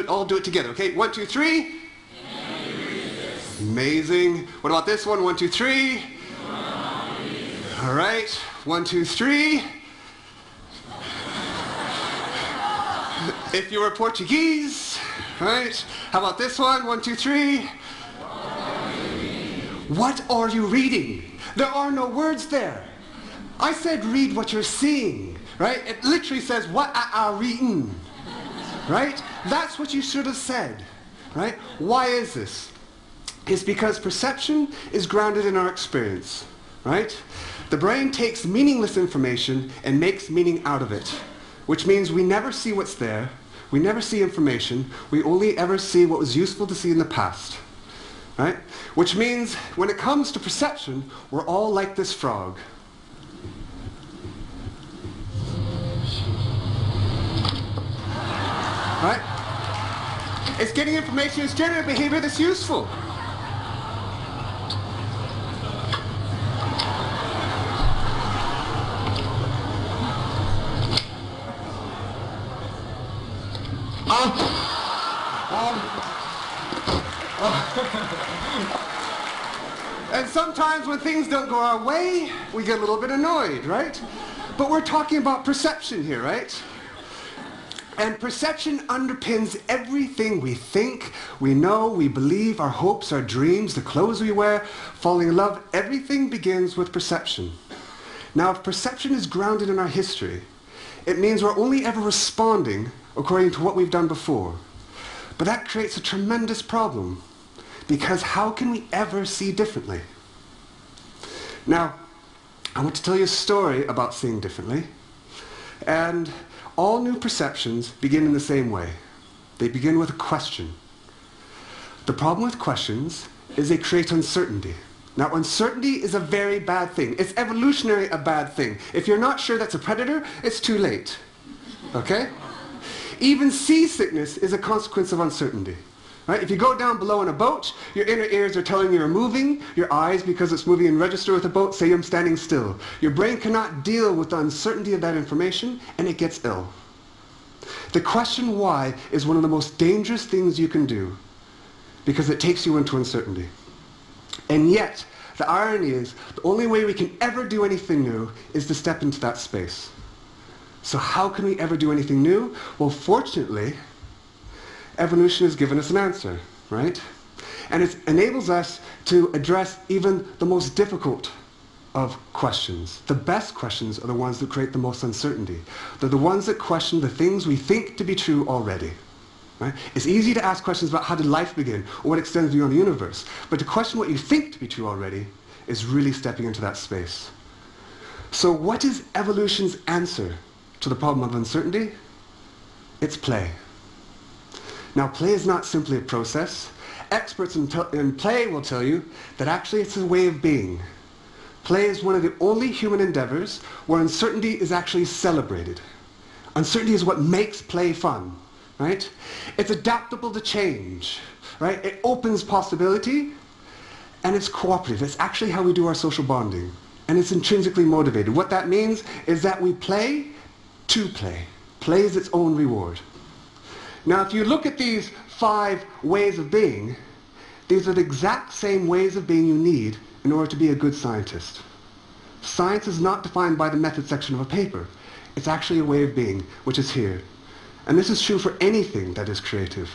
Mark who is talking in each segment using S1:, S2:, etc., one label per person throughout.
S1: all do it together, okay? 1, 2, 3. Amazing. What about this one? 1, 2, 3. All right. 1, 2, 3. If you were Portuguese, right? How about this one? 1, 2, 3. What are you reading? There are no words there. I said read what you're seeing, right? It literally says what are reading, right? That's what you should have said, right? Why is this? It's because perception is grounded in our experience, right? The brain takes meaningless information and makes meaning out of it, which means we never see what's there, we never see information, we only ever see what was useful to see in the past, right? Which means when it comes to perception, we're all like this frog. Right? It's getting information, it's generating behavior that's useful. And sometimes when things don't go our way, we get a little bit annoyed, right? But we're talking about perception here, right? And perception underpins everything we think, we know, we believe, our hopes, our dreams, the clothes we wear, falling in love. Everything begins with perception. Now, if perception is grounded in our history, it means we're only ever responding according to what we've done before. But that creates a tremendous problem, because how can we ever see differently? Now, I want to tell you a story about seeing differently. And all new perceptions begin in the same way. They begin with a question. The problem with questions is they create uncertainty. Now, uncertainty is a very bad thing. It's evolutionary a bad thing. If you're not sure that's a predator, it's too late. Okay? Even seasickness is a consequence of uncertainty. Right? If you go down below in a boat, your inner ears are telling you you're moving. Your eyes, because it's moving in register with the boat, say I'm standing still. Your brain cannot deal with the uncertainty of that information, and it gets ill. The question why is one of the most dangerous things you can do, because it takes you into uncertainty. And yet, the irony is, the only way we can ever do anything new is to step into that space. So how can we ever do anything new? Well, fortunately, evolution has given us an answer, right? And it enables us to address even the most difficult of questions. The best questions are the ones that create the most uncertainty. They're the ones that question the things we think to be true already. Right? It's easy to ask questions about how did life begin, or what extends beyond the universe. But to question what you think to be true already is really stepping into that space. So what is evolution's answer to the problem of uncertainty? It's play. Now, play is not simply a process. Experts in play will tell you that actually it's a way of being. Play is one of the only human endeavors where uncertainty is actually celebrated. Uncertainty is what makes play fun, right? It's adaptable to change, right? It opens possibility, and it's cooperative. It's actually how we do our social bonding, and it's intrinsically motivated. What that means is that we play to play. Play is its own reward. Now, if you look at these 5 ways of being, these are the exact same ways of being you need in order to be a good scientist. Science is not defined by the method section of a paper. It's actually a way of being, which is here. And this is true for anything that is creative.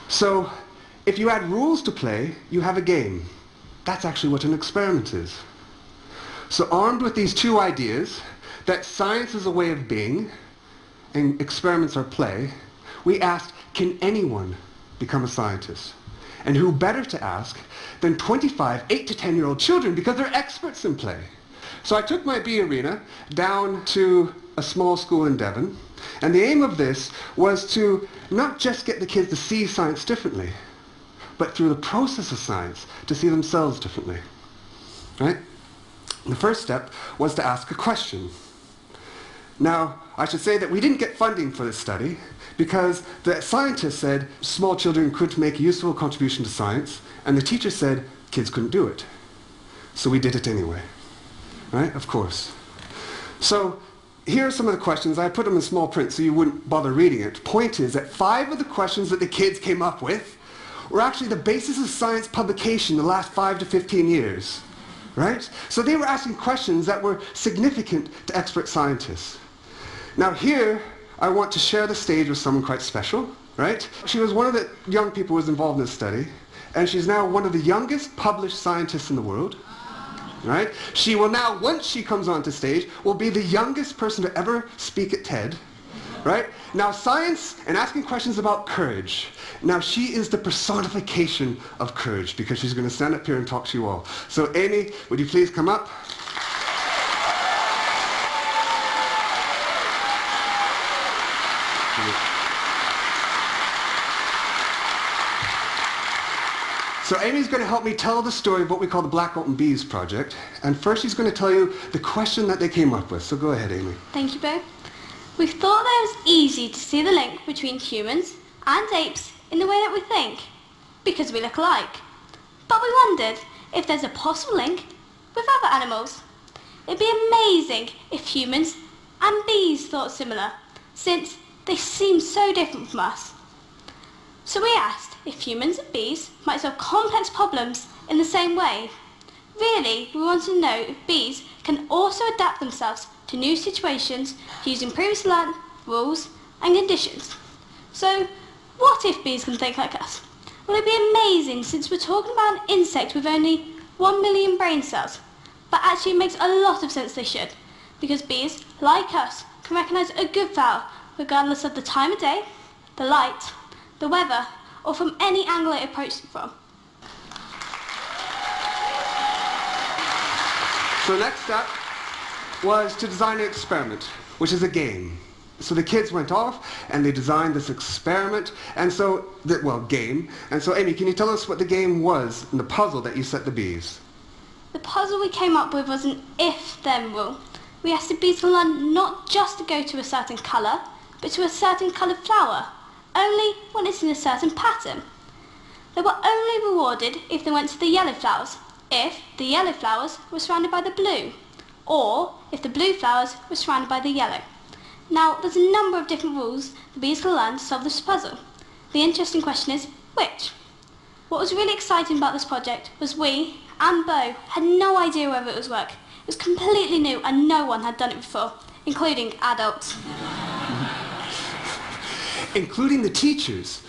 S1: So, if you add rules to play, you have a game. That's actually what an experiment is. So armed with these 2 ideas, that science is a way of being, and experiments are play, we asked, can anyone become a scientist? And who better to ask than 25 8 to 10-year-old children, because they're experts in play. So I took my bee arena down to a small school in Devon, and the aim of this was to not just get the kids to see science differently, but through the process of science, to see themselves differently. Right? The first step was to ask a question. Now, I should say that we didn't get funding for this study because the scientists said small children could make a useful contribution to science, and the teacher said kids couldn't do it. So we did it anyway. Right? Of course. So here are some of the questions. I put them in small print so you wouldn't bother reading it. Point is that 5 of the questions that the kids came up with were actually the basis of science publication in the last 5 to 15 years. Right? So they were asking questions that were significant to expert scientists. Now here, I want to share the stage with someone quite special. Right? She was one of the young people who was involved in this study, and she's now one of the youngest published scientists in the world. Right? She will now, once she comes onto stage, will be the youngest person to ever speak at TED. Right? Now science and asking questions about courage. Now she is the personification of courage because she's going to stand up here and talk to you all. So Amy, would you please come up? So Amy's going to help me tell the story of what we call the Blackawton Bees project. And first she's going to tell you the question that they came up with. So go ahead, Amy.
S2: Thank you, Beau. We thought that it was easy to see the link between humans and apes in the way that we think, because we look alike. But we wondered if there's a possible link with other animals. It'd be amazing if humans and bees thought similar, since they seem so different from us. So we asked if humans and bees might solve complex problems in the same way. Really, we want to know if bees can also adapt themselves to new situations using previously learned rules and conditions. So, what if bees can think like us? Well, it'd be amazing since we're talking about an insect with only 1 million brain cells. But actually it makes a lot of sense they should, because bees, like us, can recognise a good fowl regardless of the time of day, the light, the weather, or from any angle it approaches it from.
S1: So next step was to design an experiment, which is a game. So the kids went off and they designed this experiment, and so, game. And so Amy, can you tell us what the game was and the puzzle that you set the bees?
S2: The puzzle we came up with was an if-then rule. We asked the bees to learn not just to go to a certain colour, but to a certain coloured flower, only when it's in a certain pattern. They were only rewarded if they went to the yellow flowers, if the yellow flowers were surrounded by the blue, or if the blue flowers were surrounded by the yellow. Now, there's a number of different rules the bees can learn to solve this puzzle. The interesting question is, which? What was really exciting about this project was we and Beau had no idea whether it would work. It was completely new and no one had done it before, including adults.
S1: Including the teachers.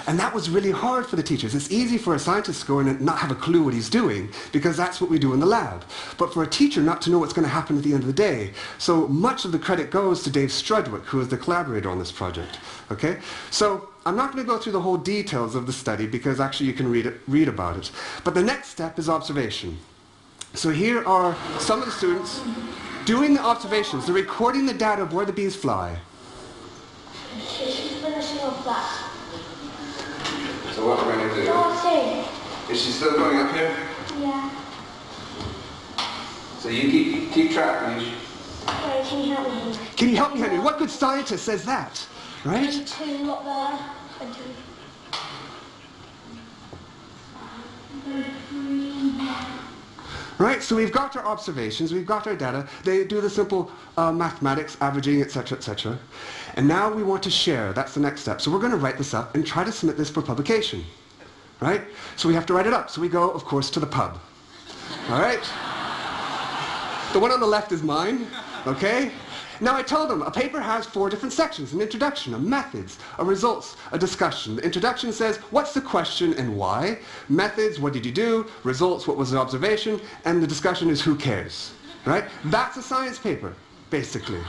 S1: And that was really hard for the teachers. It's easy for a scientist to go in and not have a clue what he's doing, because that's what we do in the lab. But for a teacher not to know what's going to happen at the end of the day. So much of the credit goes to Dave Strudwick, who is the collaborator on this project. Okay? So I'm not going to go through the whole details of the study, because actually you can read about it. But the next step is observation. So here are some of the students doing the observations. They're recording the data of where the bees fly.
S3: She's finishing off that.
S1: So what we're going to do...
S3: Oh,
S1: is she still going up here?
S3: yeah.
S1: So you keep track.
S3: Wait, can you help me?
S1: Can you help me, Henry? What good scientist says that? Right?
S3: 22 up there. 22.
S1: Right, so we've got our observations, we've got our data. They do the simple mathematics, averaging, etc., etc. And now we want to share. That's the next step. So we're going to write this up and try to submit this for publication. Right? So we have to write it up. So we go, of course, to the pub. All right? The one on the left is mine. Okay? Now I told them a paper has 4 different sections: an introduction, a methods, a results, a discussion. The introduction says, what's the question and why? Methods, what did you do? Results, what was the observation? And the discussion is, who cares? Right? That's a science paper, basically.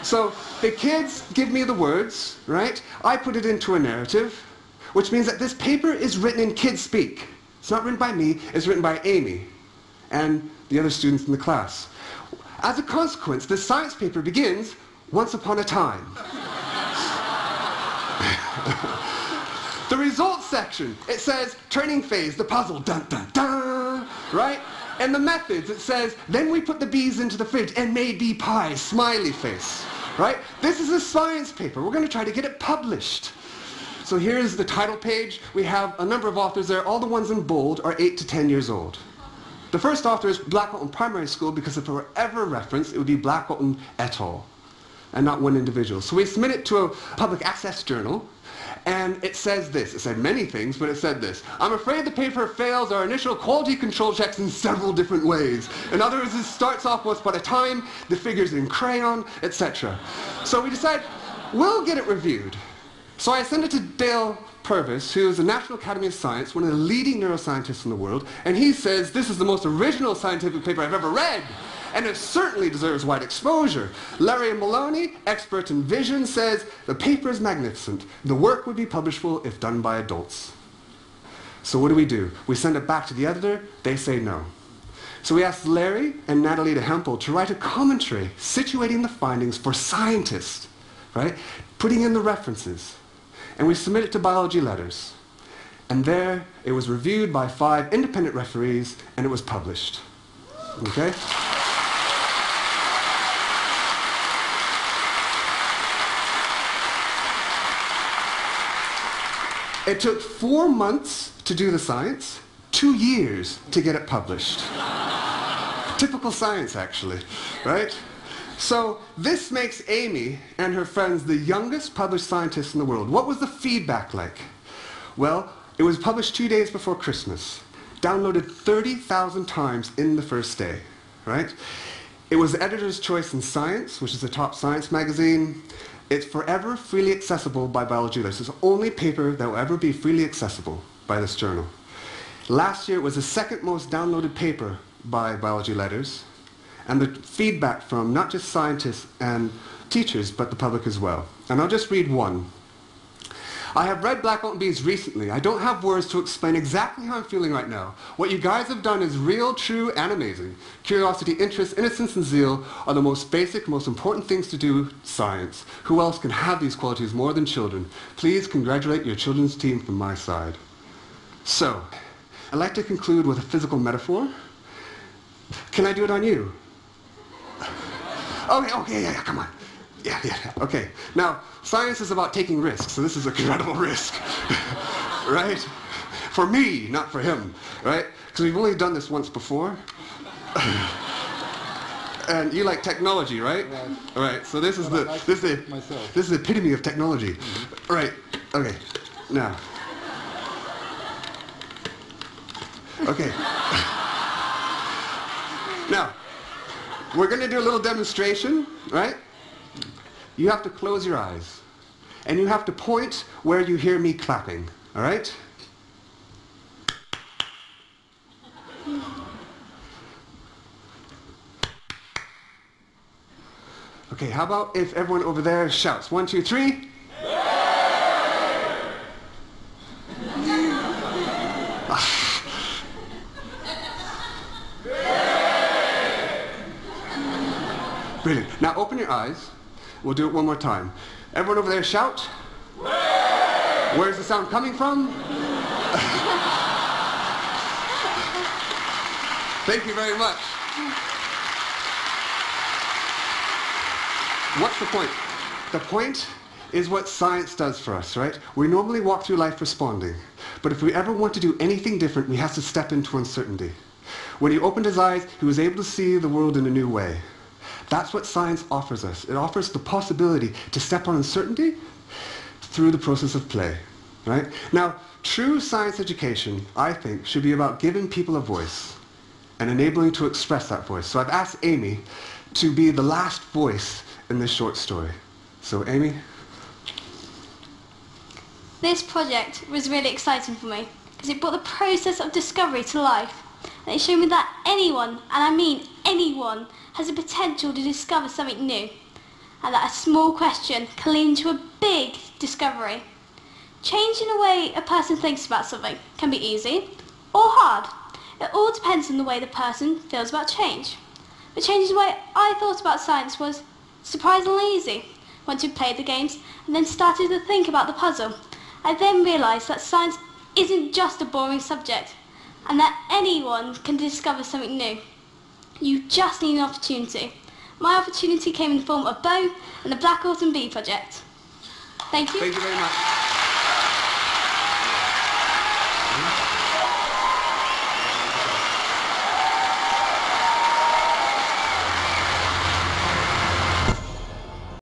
S1: So the kids give me the words, right? I put it into a narrative, which means that this paper is written in kid speak. It's not written by me, it's written by Amy and the other students in the class. As a consequence, this science paper begins once upon a time. The results section, it says turning phase, the puzzle, dun dun dun, right? And the methods, it says, then we put the bees into the fridge and made bee pie, smiley face, right? This is a science paper. We're going to try to get it published. So here's the title page. We have a number of authors there. All the ones in bold are 8 to 10 years old. The first author is Blackawton Primary School, because if it were ever a reference, it would be Blackawton et al. and not one individual. So we submit it to a public access journal, and it says this. It said many things, but it said this: I'm afraid the paper fails our initial quality control checks in several different ways. In other words, it starts off with but a time, the figures in crayon, etc. So we decide we'll get it reviewed. So I send it to Dale Purvis, who is a National Academy of Science, one of the leading neuroscientists in the world, and he says this is the most original scientific paper I've ever read, and it certainly deserves wide exposure. Larry Maloney, expert in vision, says the paper is magnificent. The work would be publishable if done by adults. So what do? We send it back to the editor. They say no. So we asked Larry and Natalie de Hempel to write a commentary situating the findings for scientists, right? Putting in the references. And we submit it to Biology Letters. And there, it was reviewed by 5 independent referees, and it was published. Okay? It took 4 months to do the science, 2 years to get it published. Typical science, actually, right? So this makes Amy and her friends the youngest published scientists in the world. What was the feedback like? Well, it was published 2 days before Christmas, downloaded 30,000 times in the first day, right? It was the editor's choice in Science, which is the top science magazine. It's forever freely accessible by Biology Letters. It's the only paper that will ever be freely accessible by this journal. Last year, it was the 2nd most downloaded paper by Biology Letters, and the feedback from not just scientists and teachers, but the public as well. And I'll just read one. I have read Blackawton Bees recently. I don't have words to explain exactly how I'm feeling right now. What you guys have done is real, true, and amazing. Curiosity, interest, innocence, and zeal are the most basic, most important things to do science. Who else can have these qualities more than children? Please congratulate your children's team from my side. So, I'd like to conclude with a physical metaphor. Can I do it on you? Okay, yeah, come on. Yeah, okay. Now, science is about taking risks, so this is a incredible risk, right? For me, not for him, right? Because we've only done this once before. And you like technology, right?
S4: Right.
S1: All right, so this is the epitome of technology.
S4: Mm-hmm.
S1: Right, okay, now. Okay. Now, we're going to do a little demonstration, right? You have to close your eyes, and you have to point where you hear me clapping, all right? Okay, how about if everyone over there shouts? 1, 2, 3. Brilliant. Now open your eyes. We'll do it one more time. Everyone over there shout. Where's the sound coming from? Thank you very much. What's the point? The point is what science does for us, right? We normally walk through life responding. But if we ever want to do anything different, we have to step into uncertainty. When he opened his eyes, he was able to see the world in a new way. That's what science offers us. It offers the possibility to step on uncertainty through the process of play, right? Now, true science education, I think, should be about giving people a voice and enabling to express that voice. So I've asked Amy to be the last voice in this short story. So, Amy?
S2: This project was really exciting for me because it brought the process of discovery to life. And it showed me that anyone, and I mean anyone, has the potential to discover something new, and that a small question can lead into a big discovery. Changing the way a person thinks about something can be easy or hard. It all depends on the way the person feels about change. But changing the way I thought about science was surprisingly easy. Once we played the games and then started to think about the puzzle, I then realised that science isn't just a boring subject, and that anyone can discover something new. You just need an opportunity. My opportunity came in the form of Beau and the Blackawton Bee project. Thank you.
S1: Thank you very much.